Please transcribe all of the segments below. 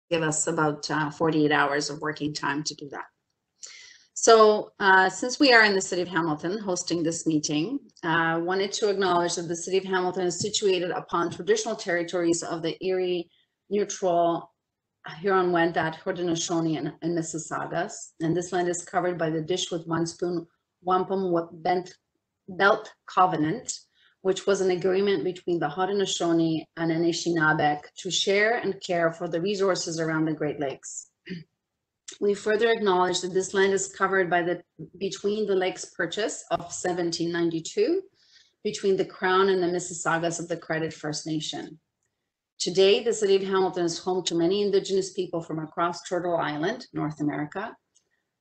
give us about 48 hours of working time to do that. So since we are in the city of Hamilton hosting this meeting, I wanted to acknowledge that the city of Hamilton is situated upon traditional territories of the Erie, Neutral, Huron-Wendat, Haudenosaunee, and Mississaugas. And this land is covered by the Dish with One Spoon Wampum Belt Covenant, which was an agreement between the Haudenosaunee and Anishinaabe to share and care for the resources around the Great Lakes. We further acknowledge that this land is covered by the Between the Lakes Purchase of 1792 between the Crown and the Mississaugas of the Credit First Nation. Today, the city of Hamilton is home to many Indigenous people from across Turtle Island, North America,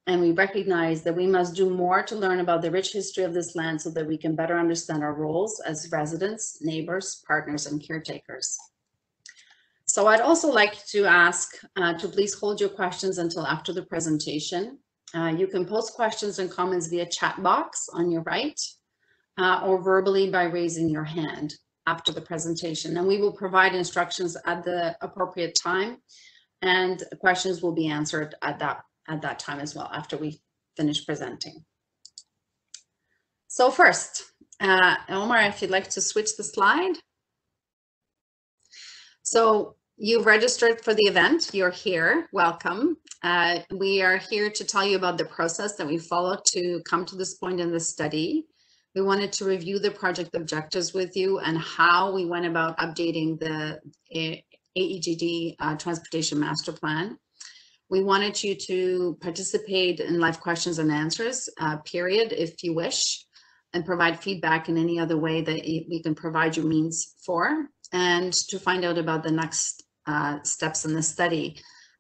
and we recognize that we must do more to learn about the rich history of this land so that we can better understand our roles as residents, neighbors, partners, and caretakers. So I'd also like to ask to please hold your questions until after the presentation. You can post questions and comments via chat box on your right or verbally by raising your hand after the presentation. And we will provide instructions at the appropriate time, and questions will be answered at that time as well after we finish presenting. So first, Omar, if you'd like to switch the slide. So you've registered for the event, you're here, welcome. We are here to tell you about the process that we followed to come to this point in the study. We wanted to review the project objectives with you and how we went about updating the AEGD Transportation Master Plan. We wanted you to participate in live questions and answers, period, if you wish, and provide feedback in any other way that we can provide you means for, and to find out about the next steps in the study.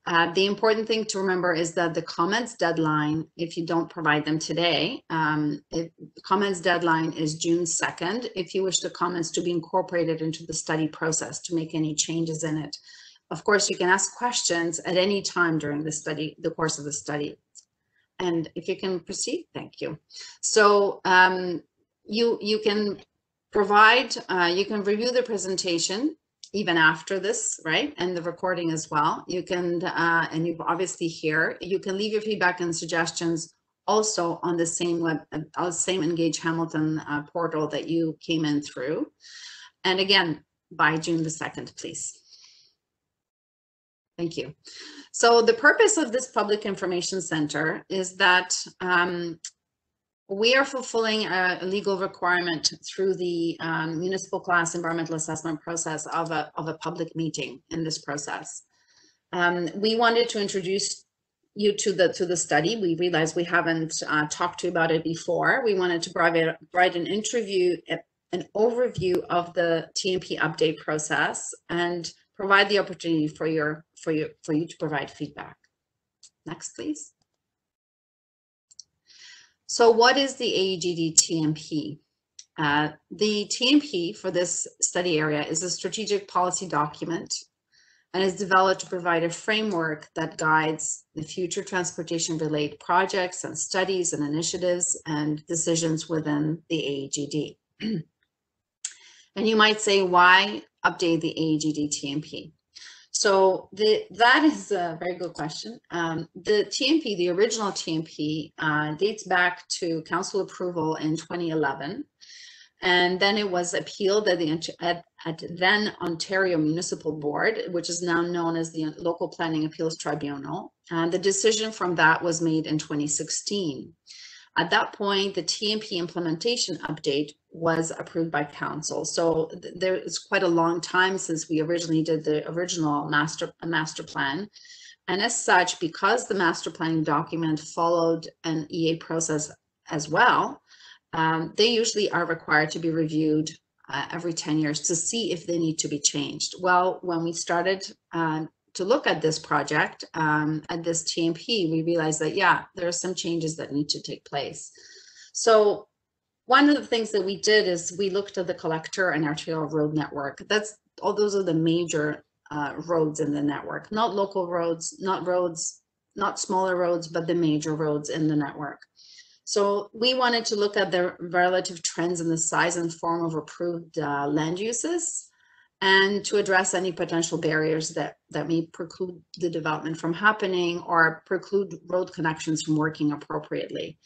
The important thing to remember is that the comments deadline, if you don't provide them today, the comments deadline is June 2nd. If you wish the comments to be incorporated into the study process to make any changes in it. Of course, you can ask questions at any time during the course of the study. And if you can proceed, thank you. So you can provide, you can review the presentation even after this, right? And the recording as well. You can, and you've obviously here, you can leave your feedback and suggestions also on the same Engage Hamilton portal that you came in through. And again, by June the 2nd, please. Thank you. So the purpose of this Public Information Center is that we are fulfilling a legal requirement through the municipal class environmental assessment process of a public meeting in this process. We wanted to introduce you to the study. We realized we haven't talked to you about it before. We wanted to provide an overview of the TMP update process and provide the opportunity for you to provide feedback. Next, please. So what is the AEGD TMP? The TMP for this study area is a strategic policy document and is developed to provide a framework that guides the future transportation-related projects and studies and initiatives and decisions within the AEGD. And you might say, why update the AEGD TMP? So that is a very good question. The TMP, the original TMP, dates back to council approval in 2011, and then it was appealed at the then Ontario Municipal Board, which is now known as the Local Planning Appeals Tribunal, and the decision from that was made in 2016. At that point, the TMP implementation update was approved by council. So there is quite a long time since we originally did the original master plan. And as such, because the master planning document followed an EA process as well, they usually are required to be reviewed every 10 years to see if they need to be changed. Well, when we started to look at this project, at this TMP, we realized that, yeah, there are some changes that need to take place. So one of the things that we did is we looked at the collector and arterial road network. Those are the major roads in the network, not local roads, not smaller roads, but the major roads in the network. So we wanted to look at the relative trends in the size and form of approved land uses and to address any potential barriers that may preclude the development from happening or preclude road connections from working appropriately.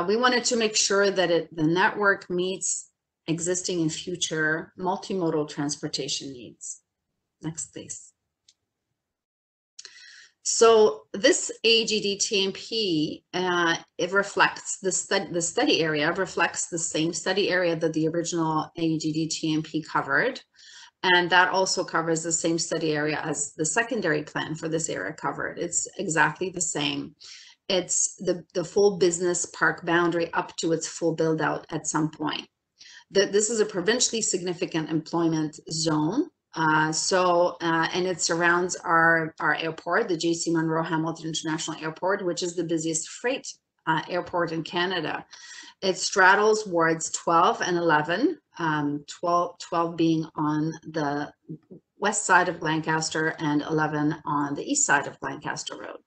We wanted to make sure that the network meets existing and future multimodal transportation needs. Next, please. So this AGD-TMP, it reflects the study area, reflects the same study area that the original AGD-TMP covered. And that also covers the same study area as the secondary plan for this area covered. It's exactly the same. It's the full business park boundary up to its full build out at some point. This is a provincially significant employment zone. And it surrounds our airport, the J.C. Munro Hamilton International Airport, which is the busiest freight airport in Canada. It straddles wards 12 and 11, 12 being on the west side of Lancaster and 11 on the east side of Lancaster Road.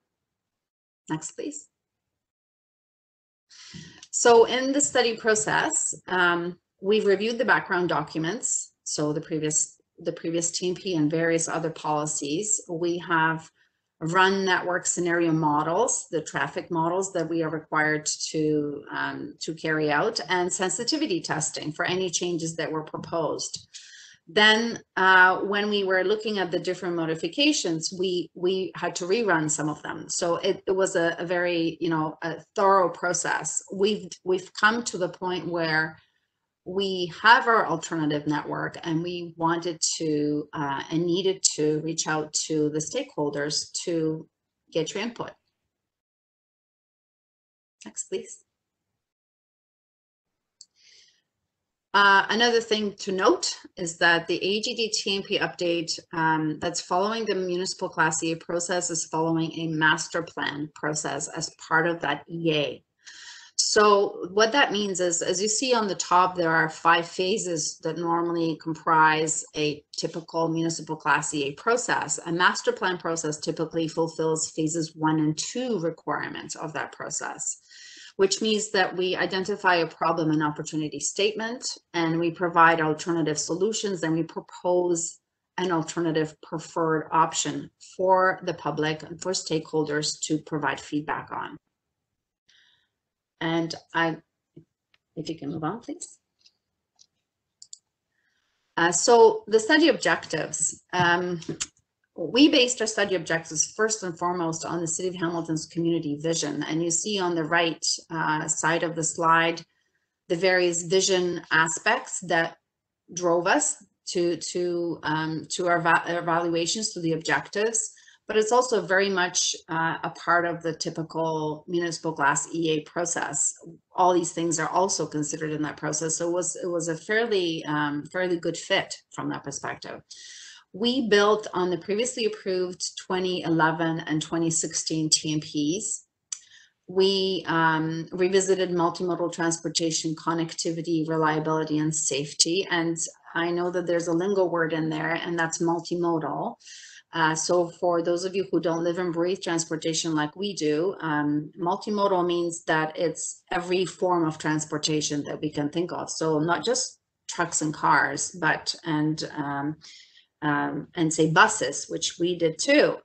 Next, please. So in the study process, we've reviewed the background documents, so the previous TMP and various other policies. We have run network scenario models, the traffic models that we are required to carry out, and sensitivity testing for any changes that were proposed. Then when we were looking at the different modifications, we had to rerun some of them. So it was a very, a thorough process. We've come to the point where we have our alternative network, and we wanted to and needed to reach out to the stakeholders to get your input. Next, please. Another thing to note is that the AGD-TMP update that's following the municipal Class EA process is following a master plan process as part of that EA. So what that means is, as you see on the top, there are 5 phases that normally comprise a typical municipal Class EA process. A master plan process typically fulfills phases 1 and 2 requirements of that process, which means that we identify a problem and opportunity statement, and we provide alternative solutions, and we propose an alternative preferred option for the public and for stakeholders to provide feedback on. And if you can move on, please. So the study objectives. We based our study objectives first and foremost on the City of Hamilton's community vision. And you see on the right side of the slide, the various vision aspects that drove us to our evaluations, to the objectives. But it's also very much a part of the typical municipal Class EA process. All these things are also considered in that process. So it was a fairly good fit from that perspective. We built on the previously approved 2011 and 2016 TMPs. We revisited multimodal transportation, connectivity, reliability, and safety. And I know that there's a lingo word in there, and that's multimodal. So for those of you who don't live and breathe transportation like we do, multimodal means that it's every form of transportation that we can think of. So not just trucks and cars, but and say buses, which we did too.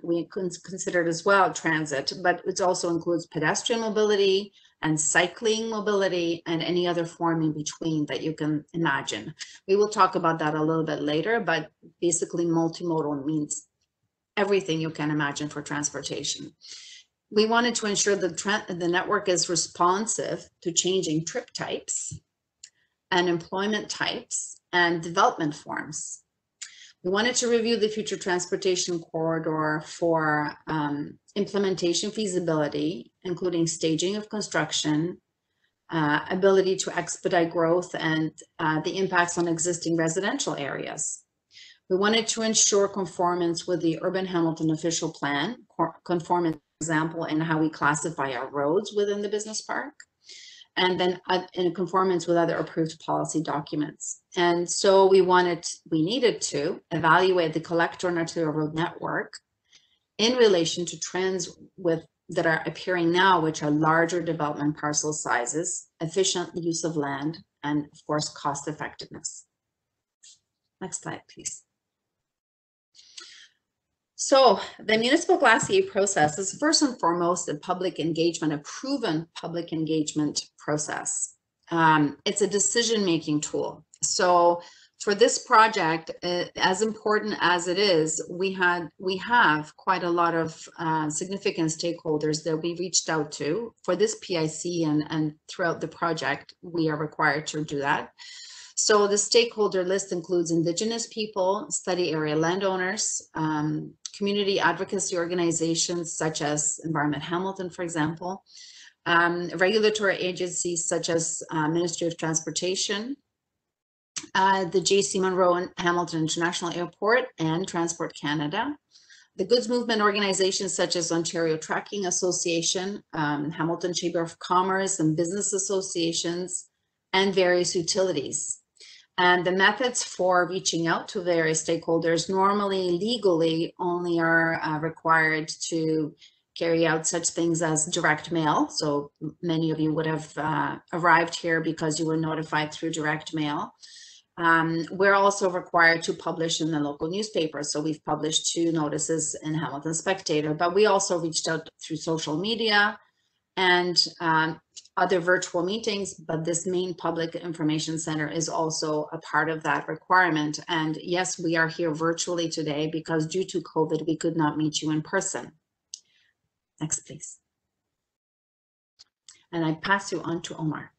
We considered as well transit, but it also includes pedestrian mobility and cycling mobility and any other form in between that you can imagine. We will talk about that a little bit later, but basically multimodal means everything you can imagine for transportation. We wanted to ensure that the network is responsive to changing trip types and employment types and development forms. We wanted to review the future transportation corridor for implementation feasibility, including staging of construction, ability to expedite growth, and the impacts on existing residential areas. We wanted to ensure conformance with the Urban Hamilton official plan, conformance, for example, in how we classify our roads within the business park, and then in conformance with other approved policy documents. And so we needed to evaluate the collector and arterial road network in relation to trends that are appearing now, which are larger development parcel sizes, efficient use of land, and of course, cost effectiveness. Next slide, please. So the municipal glacier process is first and foremost a public engagement, a proven public engagement process. It's a decision-making tool. So for this project, as important as it is, we have quite a lot of significant stakeholders that we reached out to for this PIC, and throughout the project, we are required to do that. So the stakeholder list includes Indigenous people, study area landowners, community advocacy organizations such as Environment Hamilton, for example, regulatory agencies such as Ministry of Transportation, the J.C. Munro and Hamilton International Airport, and Transport Canada, the goods movement organizations such as Ontario Trucking Association, Hamilton Chamber of Commerce and Business Associations, and various utilities. And the methods for reaching out to various stakeholders normally legally only are required to carry out such things as direct mail. So many of you would have arrived here because you were notified through direct mail. We're also required to publish in the local newspaper. So we've published 2 notices in Hamilton Spectator, but we also reached out through social media and other virtual meetings, but this main public information center is also a part of that requirement. And yes, we are here virtually today because due to COVID, we could not meet you in person. Next, please. And I pass you on to Omar.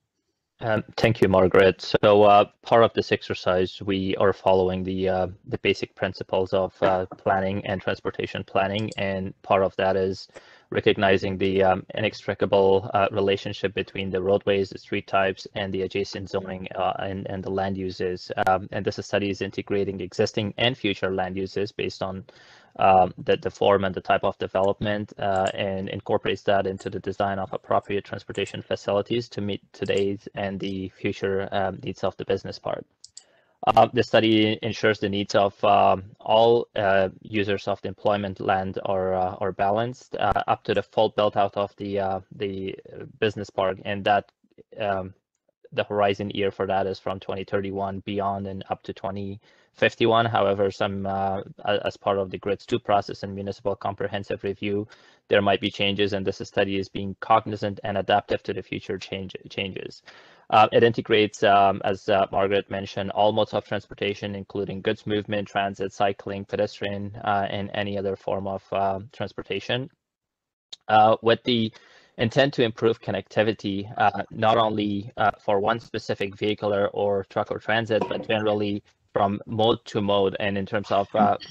Thank you, Margaret. So part of this exercise, we are following the basic principles of planning and transportation planning, and part of that is recognizing the inextricable relationship between the roadways, the street types, and the adjacent zoning and the land uses. And this study is integrating existing and future land uses based on the form and the type of development, and incorporates that into the design of appropriate transportation facilities to meet today's and the future needs of the business part. The study ensures the needs of all users of the employment land are balanced up to the full build out of the business park, and that the horizon year for that is from 2031 beyond and up to 2051. However, some as part of the GRIDS 2 process and municipal comprehensive review, there might be changes, and this study is being cognizant and adaptive to the future changes. It integrates, as Margaret mentioned, all modes of transportation, including goods movement, transit, cycling, pedestrian, and any other form of transportation, with the intent to improve connectivity, not only for one specific vehicular or truck or transit, but generally from mode to mode, and in terms of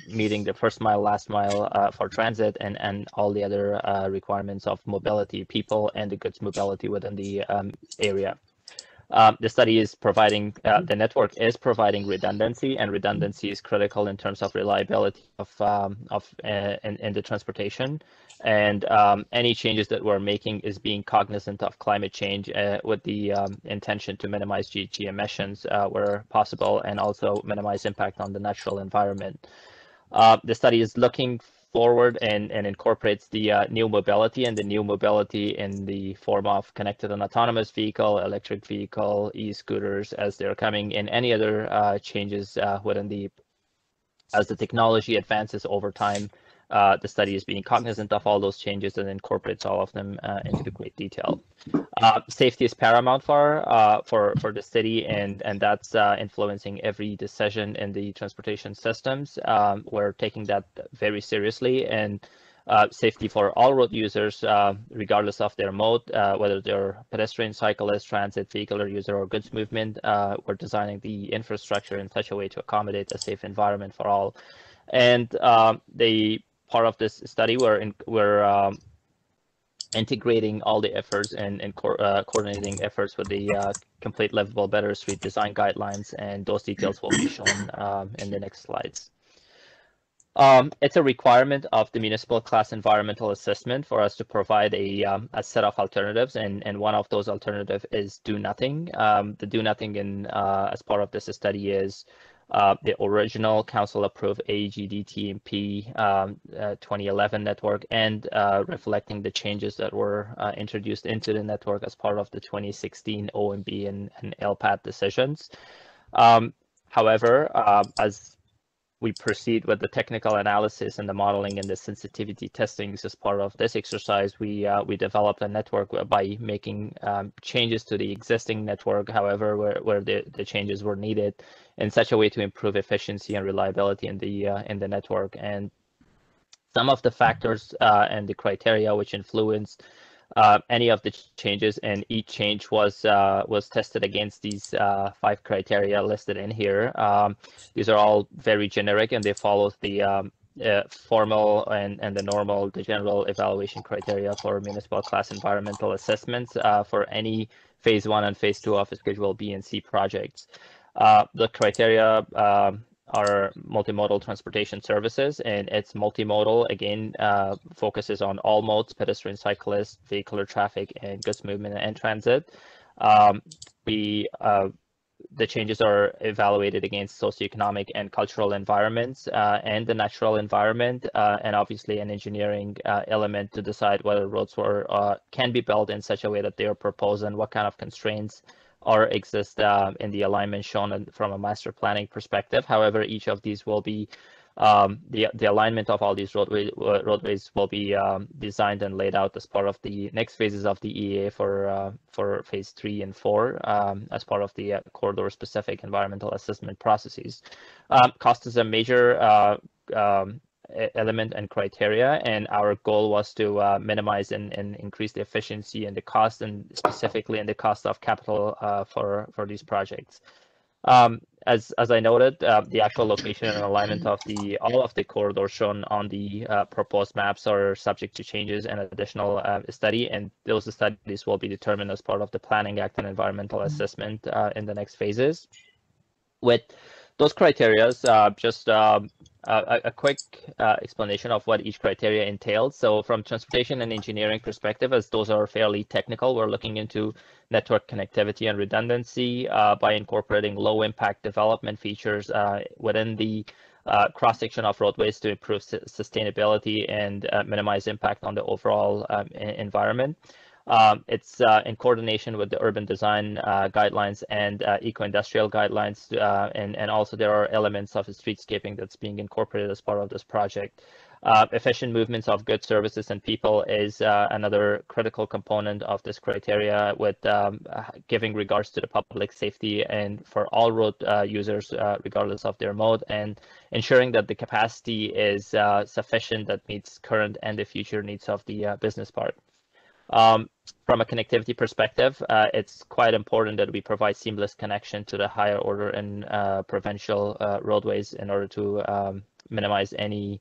meeting the first mile, last mile for transit, and all the other requirements of mobility, people and the goods mobility within the area. The study is providing, the network is providing redundancy, and redundancy is critical in terms of reliability in the transportation. And any changes that we're making is being cognizant of climate change with the intention to minimize GHG emissions where possible, and also minimize impact on the natural environment. The study is looking forward and incorporates the new mobility, and the new mobility in the form of connected and autonomous vehicle, electric vehicle, e-scooters, as they're coming in, any other changes within the, as the technology advances over time. The study is being cognizant of all those changes and incorporates all of them into great detail. Safety is paramount for the city, and that's influencing every decision in the transportation systems. We're taking that very seriously, and safety for all road users, regardless of their mode, whether they're pedestrian, cyclist, transit, vehicular user, or goods movement. We're designing the infrastructure in such a way to accommodate a safe environment for all. And the part of this study, we're integrating all the efforts and coordinating efforts with the complete livable better street design guidelines, and those details will be shown in the next slides. It's a requirement of the municipal class environmental assessment for us to provide a set of alternatives, and one of those alternatives is do nothing. The do nothing in as part of this study is the original council-approved AGD TMP 2011 network, and reflecting the changes that were introduced into the network as part of the 2016 OMB and LPAT decisions. However, as we proceed with the technical analysis and the modeling and the sensitivity testings as part of this exercise, we developed a network by making changes to the existing network, however, where the changes were needed in such a way to improve efficiency and reliability in the network. And some of the factors and the criteria which influenced any of the changes, and each change was tested against these 5 criteria listed in here. These are all very generic, and they follow the formal and the general evaluation criteria for municipal class environmental assessments for any phase 1 and phase 2 of Schedule B and C projects. The criteria are multimodal transportation services, and it's multimodal, again, focuses on all modes: pedestrian, cyclist, vehicular traffic, and goods movement and transit. The changes are evaluated against socioeconomic and cultural environments and the natural environment, and obviously an engineering element to decide whether roads can be built in such a way that they are proposed and what kind of constraints or exist in the alignment shown from a master planning perspective. However, each of these will be the alignment of all these roadways will be designed and laid out as part of the next phases of the EA for phase 3 and 4 as part of the corridor specific environmental assessment processes. Cost is a major element and criteria, and our goal was to minimize and increase the efficiency and the cost, and specifically in the cost of capital for these projects. As I noted, the actual location and alignment of all of the corridors shown on the proposed maps are subject to changes and additional study, and those studies will be determined as part of the Planning Act and environmental assessment in the next phases. With those criteria, just a quick explanation of what each criteria entails. So from transportation and engineering perspective, as those are fairly technical, we're looking into network connectivity and redundancy by incorporating low impact development features within the cross-section of roadways to improve sustainability and minimize impact on the overall environment. It's in coordination with the urban design guidelines and eco-industrial guidelines, and also there are elements of the streetscaping that's being incorporated as part of this project. Efficient movements of goods, services, and people is another critical component of this criteria, with giving regards to the public safety and for all road users, regardless of their mode, and ensuring that the capacity is sufficient that meets current and the future needs of the business part. From a connectivity perspective, it's quite important that we provide seamless connection to the higher order and provincial roadways in order to minimize any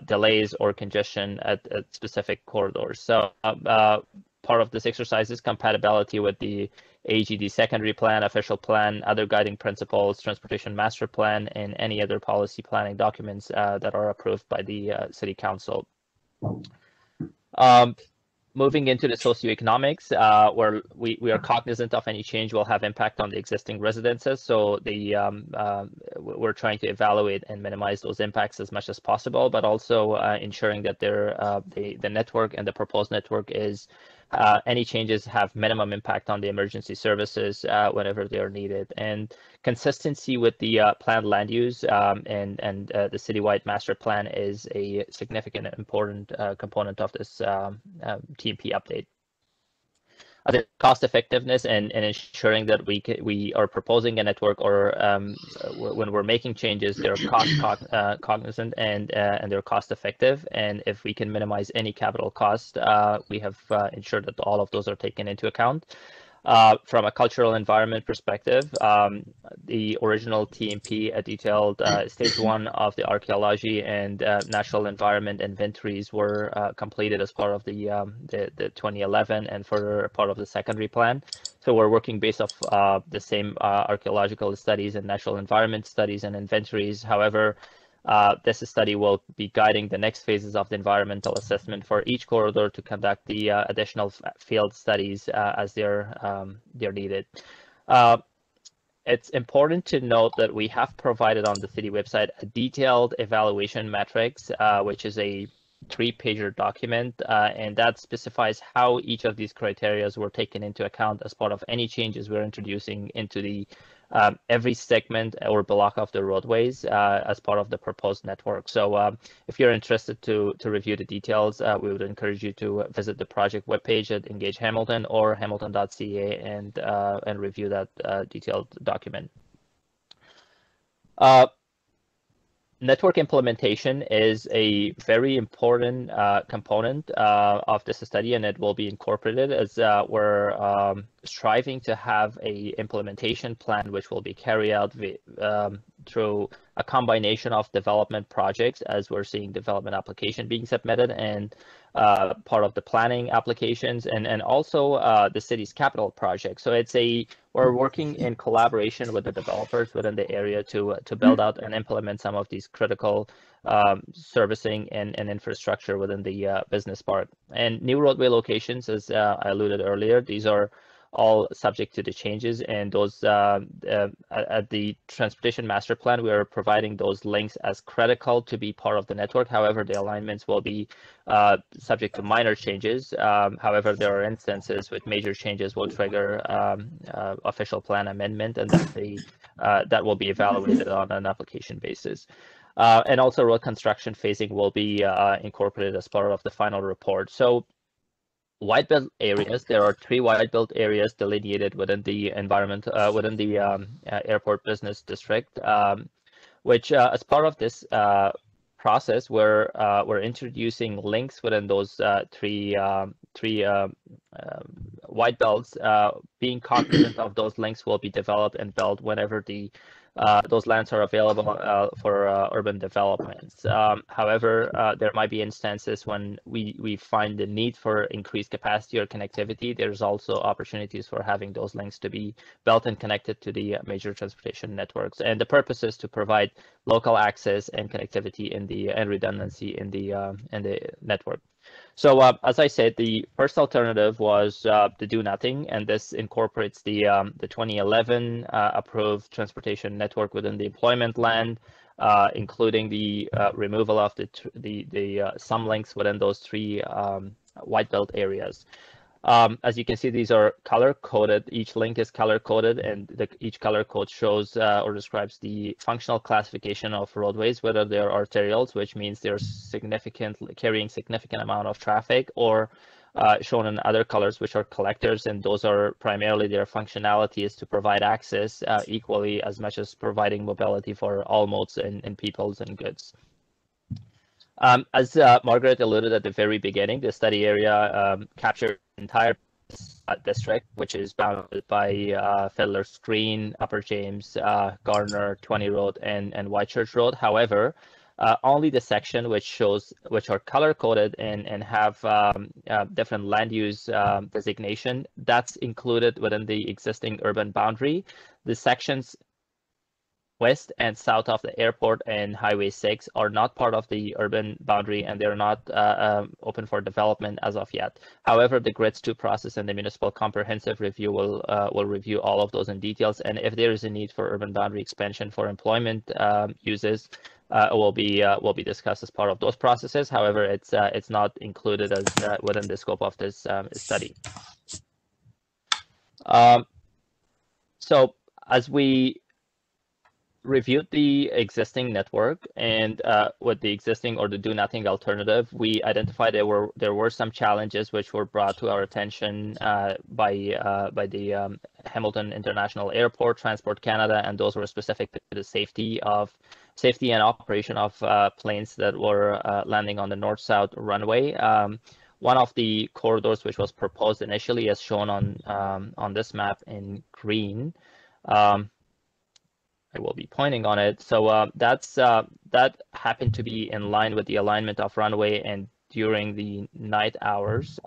delays or congestion at specific corridors. So part of this exercise is compatibility with the AGD secondary plan, official plan, other guiding principles, transportation master plan, and any other policy planning documents that are approved by the City Council. Moving into the socioeconomics, where we are cognizant of any change will have impact on the existing residences. So we're trying to evaluate and minimize those impacts as much as possible, but also ensuring that the network and the proposed network is any changes have minimum impact on the emergency services whenever they are needed. And consistency with the planned land use and the citywide master plan is a significant and important component of this TMP update. The cost effectiveness and ensuring that we are proposing a network, or when we're making changes, they're cost cognizant and they're cost effective. And if we can minimize any capital cost, we have ensured that all of those are taken into account. From a cultural environment perspective, the original TMP detailed stage 1 of the archaeology and natural environment inventories were completed as part of the 2011 and further part of the secondary plan. So we're working based off the same archaeological studies and natural environment studies and inventories. However, this study will be guiding the next phases of the environmental assessment for each corridor to conduct the additional field studies as they're needed. It's important to note that we have provided on the city website a detailed evaluation matrix, which is a 3-pager document, and that specifies how each of these criteria were taken into account as part of any changes we're introducing into the every segment or block of the roadways as part of the proposed network. So if you're interested to review the details, we would encourage you to visit the project webpage at Engage Hamilton or hamilton.ca and review that detailed document. Network implementation is a very important component of this study, and it will be incorporated as we're striving to have a implementation plan which will be carried out through a combination of development projects, as we're seeing development application being submitted, and part of the planning applications, and also the city's capital project. So we're working in collaboration with the developers within the area to build out and implement some of these critical servicing and infrastructure within the business park. And new roadway locations, as I alluded earlier, these are all subject to the changes, and those at the transportation master plan, we are providing those links as critical to be part of the network. However, the alignments will be subject to minor changes. However, there are instances with major changes will trigger official plan amendment, and that will be evaluated on an application basis. And also road construction phasing will be incorporated as part of the final report. So white belt areas, there are 3 white belt areas delineated within the environment, within the airport business district, which as part of this process, we're introducing links within those three white belts. Being cognizant of those links will be developed and built whenever those lands are available for urban developments. However, there might be instances when we find the need for increased capacity or connectivity. There's also opportunities for having those links to be built and connected to the major transportation networks. And the purpose is to provide local access and connectivity and redundancy in the network. So as I said, the first alternative was to do nothing, and this incorporates the 2011 approved transportation network within the employment land, including the removal of some links within those 3 white belt areas. As you can see, these are color coded. Each link is color coded, and each color code shows or describes the functional classification of roadways, whether they're arterials, which means they're carrying significant amount of traffic, or shown in other colors, which are collectors, and those are primarily their functionality is to provide access equally as much as providing mobility for all modes and peoples and goods. As Margaret alluded at the very beginning, the study area captured the entire district, which is bounded by Fiddler's Green, Upper James, Garner, 20 Road, and Whitechurch Road. However, only the section which are color coded and have different land use designation, that's included within the existing urban boundary. The sections west and south of the airport and Highway 6 are not part of the urban boundary, and they're not open for development as of yet. However, the GRIDS 2 process and the municipal comprehensive review will review all of those in details, and if there is a need for urban boundary expansion for employment uses, will be discussed as part of those processes. However, it's not included as within the scope of this study. So as we reviewed the existing network, and with the existing or the do nothing alternative, we identified there were some challenges which were brought to our attention by the Hamilton International Airport, Transport Canada, and those were specific to the safety and operation of planes that were landing on the north-south runway. One of the corridors which was proposed initially, as shown on this map in green, I will be pointing on it. So that happened to be in line with the alignment of runway, and during the night hours,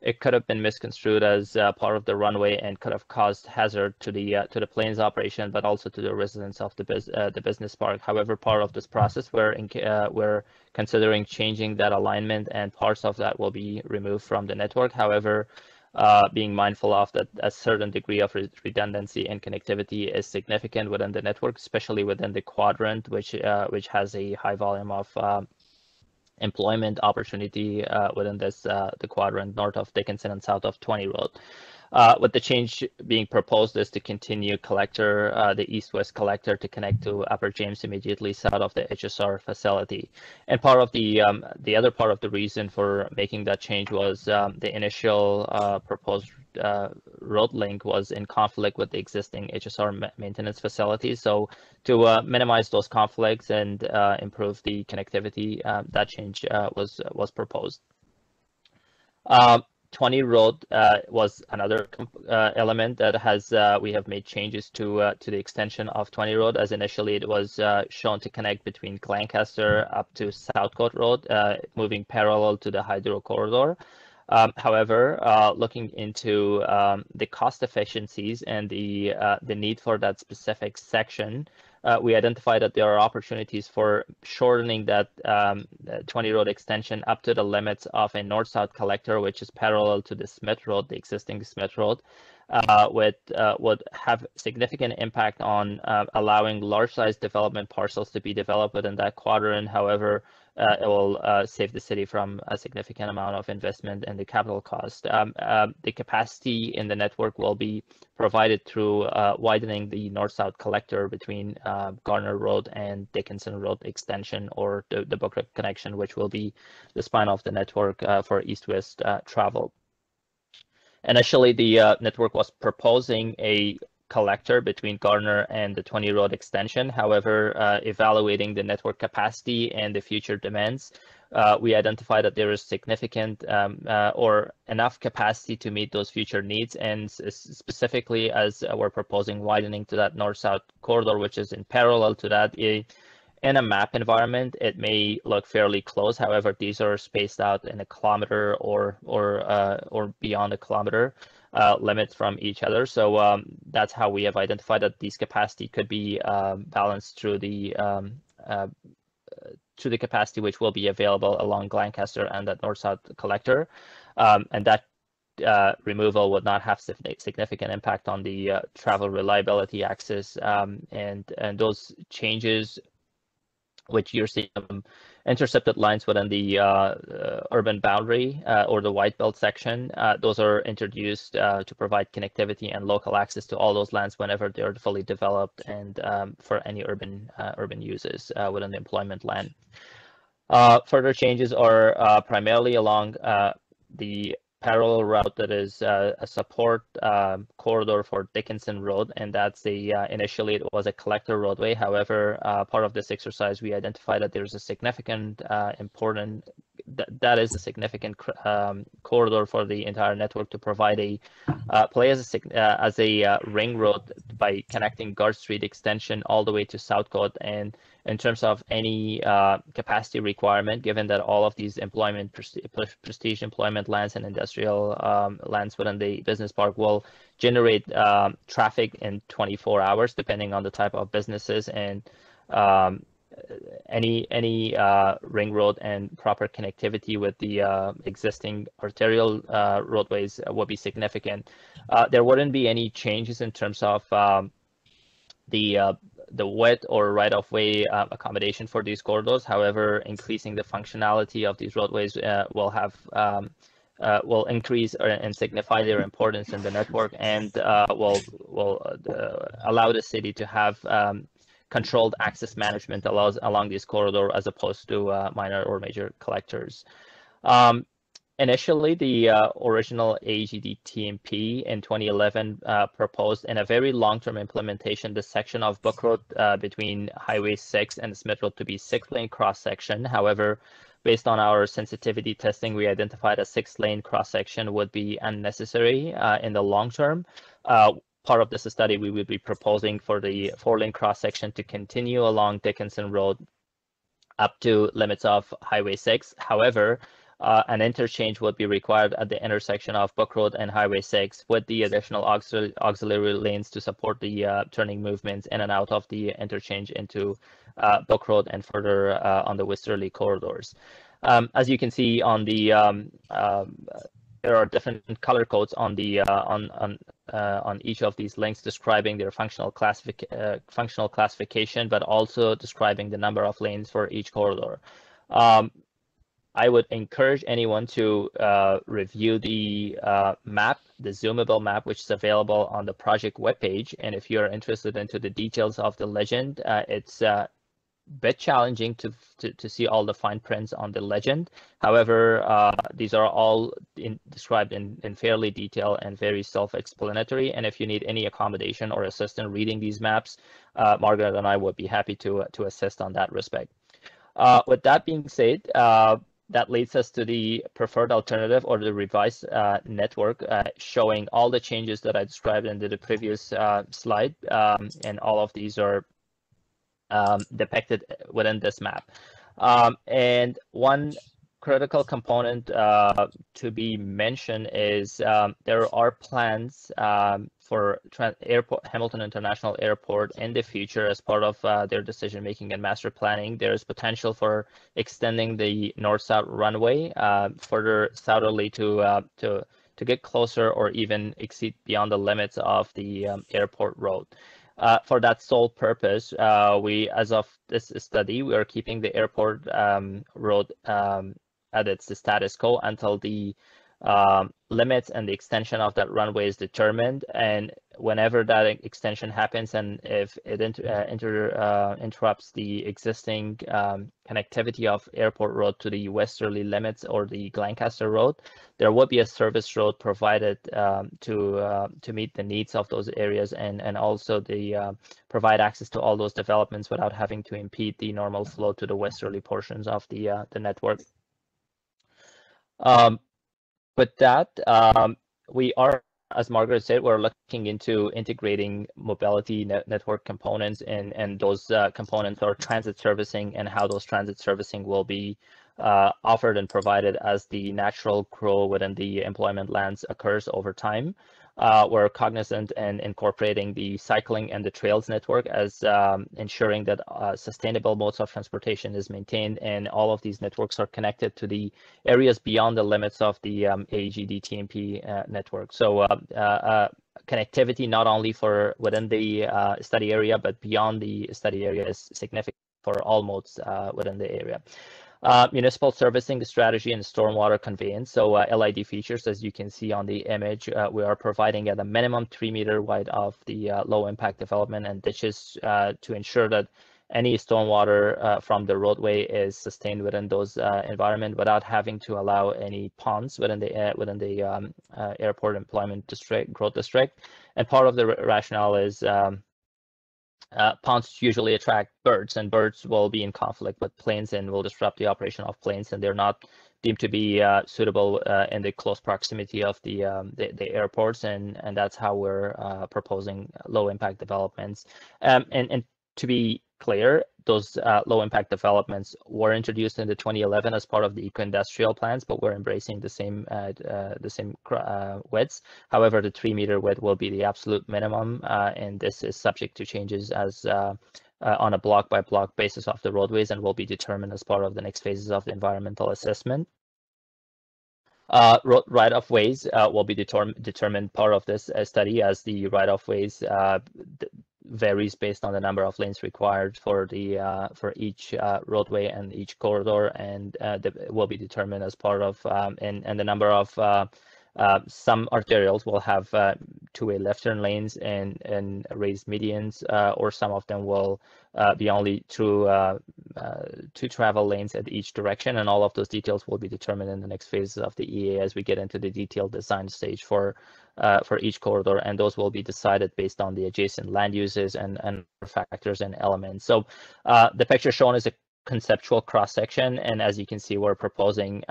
it could have been misconstrued as part of the runway and could have caused hazard to the plane's operation, but also to the residents of the business park. However, part of this process, we're considering changing that alignment, and parts of that will be removed from the network. However, being mindful of that a certain degree of redundancy and connectivity is significant within the network, especially within the quadrant, which has a high volume of employment opportunity within the quadrant north of Dickinson and south of 20 Road. What the change being proposed is to continue collector, the east-west collector, to connect to Upper James immediately south of the HSR facility. And part of the other part of the reason for making that change was the initial proposed road link was in conflict with the existing HSR maintenance facilities. So to minimize those conflicts and improve the connectivity, that change was proposed. 20 Road was another element that has we have made changes to the extension of 20 Road, as initially it was shown to connect between Glancaster up to Southcote Road, moving parallel to the Hydro Corridor. However, looking into the cost efficiencies and the need for that specific section, we identified that there are opportunities for shortening that 20 Road extension up to the limits of a north-south collector, which is parallel to the Smith Road, the existing Smith Road, would have significant impact on allowing large-sized development parcels to be developed within that quadrant. However, it will save the city from a significant amount of investment and the capital cost. The capacity in the network will be provided through widening the north-south collector between Garner Road and Dickinson Road extension, or the Book Road connection, which will be the spine of the network for east-west travel. Initially, the network was proposing a collector between Garner and the 20 Road extension. However, evaluating the network capacity and the future demands, we identified that there is significant or enough capacity to meet those future needs. And specifically, as we're proposing widening to that north-south corridor, which is in parallel to that, in a map environment, it may look fairly close. However, these are spaced out in a kilometer or beyond a kilometer limits from each other. So that's how we have identified that these capacity could be balanced through the capacity which will be available along Glancaster and that north-south collector, and that removal would not have significant impact on the travel reliability access, and those changes which you're seeing intercepted lines within the urban boundary or the white belt section. Those are introduced to provide connectivity and local access to all those lands whenever they're fully developed and for any urban uses within the employment land. Further changes are primarily along the parallel route that is a support corridor for Dickinson Road, and that's initially it was a collector roadway. However, part of this exercise, we identified that there's a significant that is a significant corridor for the entire network to provide play as a ring road by connecting Guard Street extension all the way to Southcote. And in terms of any capacity requirement, given that all of these prestige employment lands and industrial lands within the business park will generate traffic in 24 hours, depending on the type of businesses, and any ring road and proper connectivity with the existing arterial roadways will be significant. There wouldn't be any changes in terms of the width or right-of-way accommodation for these corridors. However, increasing the functionality of these roadways will increase and signify their importance in the network, and will allow the city to have controlled access management along this corridor, as opposed to minor or major collectors. Initially, the original AGD TMP in 2011 proposed in a very long-term implementation the section of Book Road between Highway 6 and Smith Road to be 6-lane cross-section. However, based on our sensitivity testing, we identified a 6-lane cross-section would be unnecessary in the long term. Part of this study, we would be proposing for the 4-lane cross-section to continue along Dickinson Road up to limits of Highway 6. However, an interchange would be required at the intersection of Book Road and Highway 6 with the additional auxiliary lanes to support the turning movements in and out of the interchange into Book Road and further on the westerly corridors. As you can see on the there are different color codes on the on each of these links describing their functional classification, but also describing the number of lanes for each corridor. I would encourage anyone to review the map, the zoomable map, which is available on the project webpage. And if you're interested into the details of the legend, it's bit challenging to see all the fine prints on the legend. However, these are all described in fairly detail and very self-explanatory. And if you need any accommodation or assistance reading these maps, Margaret and I would be happy to assist on that respect. With that being said, that leads us to the preferred alternative or the revised network, showing all the changes that I described in the previous slide. And all of these are depicted within this map. And one critical component to be mentioned is there are plans for Hamilton International Airport in the future as part of their decision making and master planning. There is potential for extending the north-south runway further southerly to get closer or even exceed beyond the limits of the airport road. For that sole purpose, as of this study, we are keeping the airport road at its status quo until the limits and the extension of that runway is determined. And whenever that extension happens, and if it interrupts the existing connectivity of airport road to the westerly limits or the Lancaster road, there will be a service road provided to meet the needs of those areas and also the provide access to all those developments without having to impede the normal flow to the westerly portions of the network. With that, we are, as Margaret said, we're looking into integrating mobility network components, and those components are transit servicing and how those transit servicing will be offered and provided as the natural growth within the employment lands occurs over time. We're cognizant and incorporating the cycling and the trails network as ensuring that sustainable modes of transportation is maintained, and all of these networks are connected to the areas beyond the limits of the AGD TMP network. So connectivity not only for within the study area, but beyond the study area is significant for all modes within the area. Municipal servicing strategy and stormwater conveyance. So LID features, as you can see on the image, we are providing at a minimum 3 meter wide of the low impact development and ditches to ensure that any stormwater from the roadway is sustained within those environment without having to allow any ponds within the airport employment district, growth district. And part of the rationale is ponds usually attract birds, and birds will be in conflict with planes and will disrupt the operation of planes, and they're not deemed to be suitable in the close proximity of the airports, and that's how we're proposing low impact developments. And to be clear, those low impact developments were introduced in the 2011 as part of the eco-industrial plans, but we're embracing the same widths. However, the 3 meter width will be the absolute minimum, and this is subject to changes as on a block by block basis of the roadways, and will be determined as part of the next phases of the environmental assessment. Right-of-ways will be determined part of this study, as the right-of-ways varies based on the number of lanes required for each roadway and each corridor, and will be determined as part of and the number of some arterials will have two-way left turn lanes and raised medians, or some of them will be only through two travel lanes at each direction, and all of those details will be determined in the next phases of the EA as we get into the detailed design stage for each corridor, and those will be decided based on the adjacent land uses and factors and elements. So the picture shown is a conceptual cross-section, and as you can see, we're proposing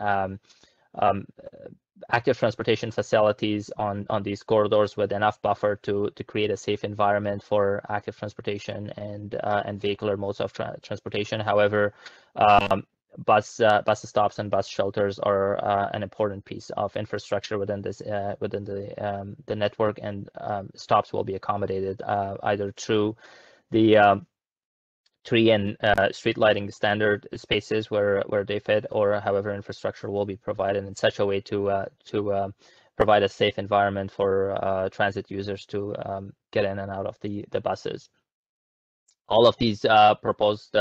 active transportation facilities on these corridors with enough buffer to create a safe environment for active transportation and vehicular modes of transportation. However, bus stops and bus shelters are an important piece of infrastructure within this within the network, and stops will be accommodated either through the tree and street lighting standard spaces where they fit, or however infrastructure will be provided in such a way to provide a safe environment for transit users to get in and out of the buses. All of these proposed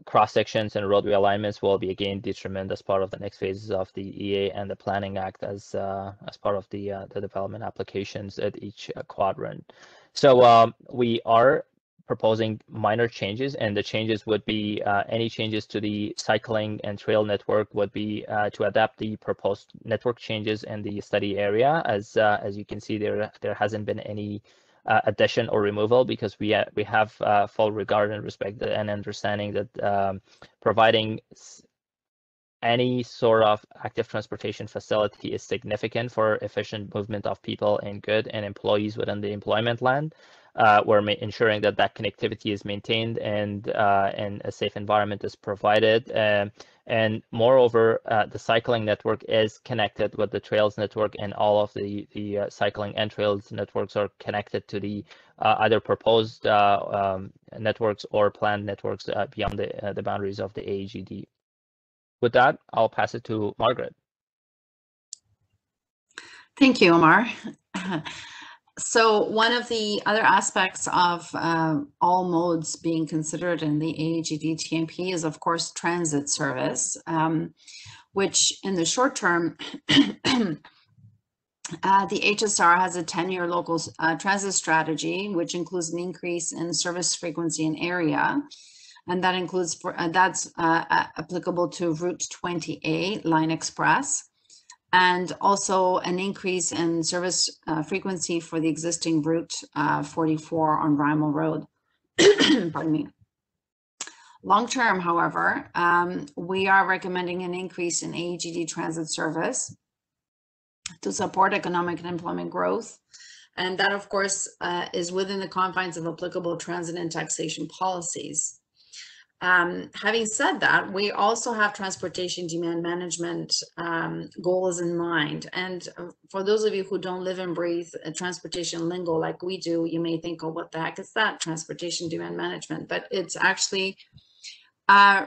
cross sections and road realignments will be again determined as part of the next phases of the EA and the Planning Act as part of the development applications at each quadrant. So we are proposing minor changes, and the changes would be any changes to the cycling and trail network would be to adapt the proposed network changes in the study area. As you can see, there hasn't been any addition or removal, because we have full regard and respect and understanding that providing any sort of active transportation facility is significant for efficient movement of people and good and employees within the employment land. We're ensuring that connectivity is maintained and a safe environment is provided. And moreover, the cycling network is connected with the trails network, and all of the cycling and trails networks are connected to the either proposed networks or planned networks beyond the boundaries of the AEGD. With that, I'll pass it to Margaret. Thank you, Omar. So one of the other aspects of all modes being considered in the AEGD TMP is, of course, transit service, which in the short term, the HSR has a 10-year local transit strategy, which includes an increase in service frequency and area. And that includes, that's applicable to Route 28, Line Express, and also an increase in service frequency for the existing Route 44 on Rymel Road. Pardon me. Long term, however, we are recommending an increase in AEGD transit service to support economic and employment growth. And that, of course, is within the confines of applicable transit and taxation policies. Having said that, we also have transportation demand management goals in mind. And for those of you who don't live and breathe transportation lingo like we do, you may think, oh, what the heck is that, transportation demand management? But it's actually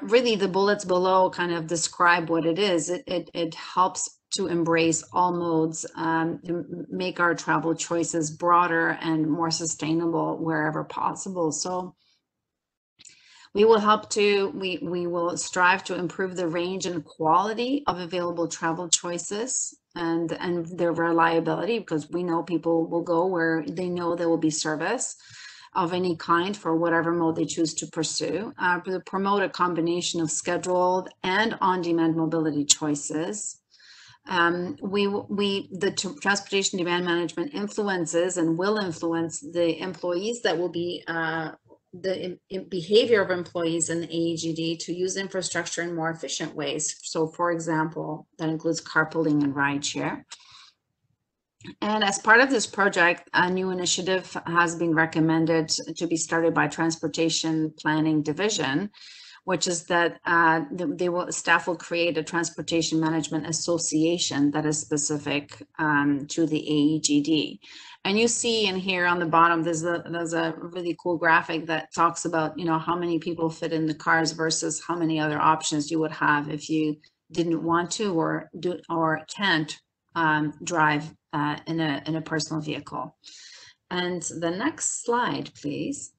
really the bullets below kind of describe what it is. It helps to embrace all modes, to make our travel choices broader and more sustainable wherever possible. So we will we will strive to improve the range and quality of available travel choices and their reliability, because we know people will go where they know there will be service of any kind for whatever mode they choose to pursue. To promote a combination of scheduled and on-demand mobility choices. The transportation demand management influences and will influence the employees that will be the behavior of employees in the AEGD to use infrastructure in more efficient ways. So, for example, that includes carpooling and rideshare. And as part of this project, a new initiative has been recommended to be started by Transportation Planning Division, which is that staff will create a transportation management association that is specific to the AEGD. And you see in here on the bottom, there's a really cool graphic that talks about, you know, how many people fit in the cars versus how many other options you would have if you didn't want to or can't drive in a personal vehicle. And the next slide, please.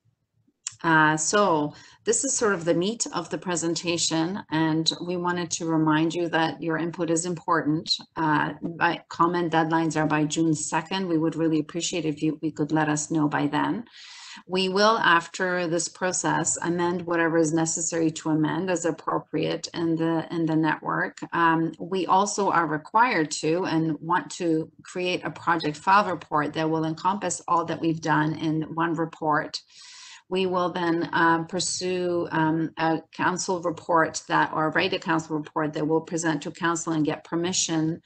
So this is sort of the meat of the presentation, and we wanted to remind you that your input is important. Comment deadlines are by June 2nd. We would really appreciate if we could let us know by then. We will, after this process, amend whatever is necessary to amend as appropriate in the network. We also are required to and want to create a project file report that will encompass all that we've done in one report. We will then pursue a council report write a council report that will present to council and get permission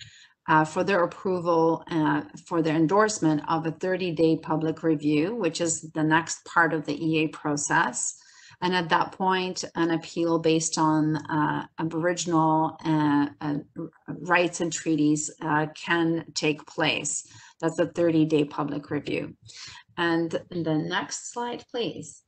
for their approval, for their endorsement of a 30-day public review, which is the next part of the EA process. And at that point, an appeal based on Aboriginal rights and treaties can take place. That's a 30-day public review. And the next slide, please.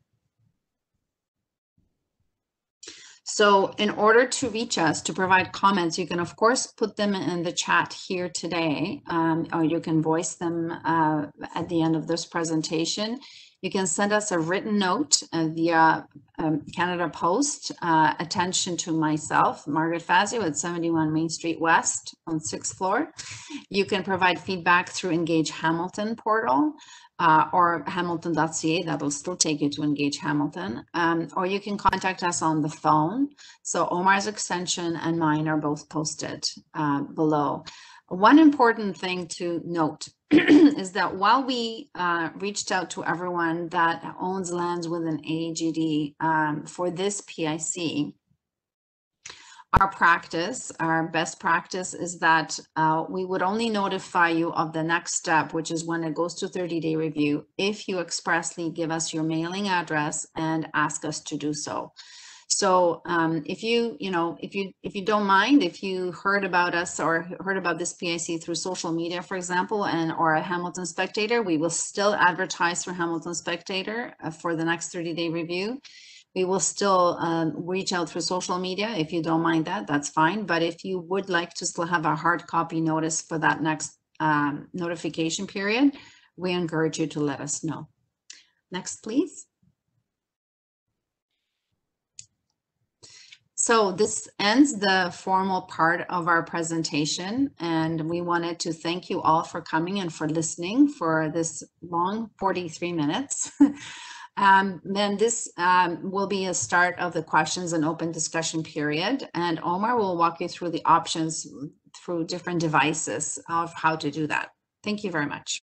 So in order to reach us, to provide comments, you can, of course, put them in the chat here today, or you can voice them at the end of this presentation. You can send us a written note via Canada Post. Attention to myself, Margaret Fazio at 71 Main Street West on 6th floor. You can provide feedback through Engage Hamilton portal or hamilton.ca. That'll still take you to Engage Hamilton. Or you can contact us on the phone. So Omar's extension and mine are both posted below. One important thing to note is that while we reached out to everyone that owns lands with an AGD for this PIC, our best practice is that we would only notify you of the next step, which is when it goes to 30-day review, if you expressly give us your mailing address and ask us to do so. So if you don't mind, if you heard about us or heard about this PIC through social media, for example, or a Hamilton Spectator, we will still advertise through Hamilton Spectator for the next 30-day review. We will still reach out through social media. If you don't mind that, that's fine. But if you would like to still have a hard copy notice for that next notification period, we encourage you to let us know. Next, please. So this ends the formal part of our presentation, and we wanted to thank you all for coming and for listening for this long 43 minutes. Then this will be a start of the questions and open discussion period, and Omar will walk you through the options through different devices of how to do that. Thank you very much.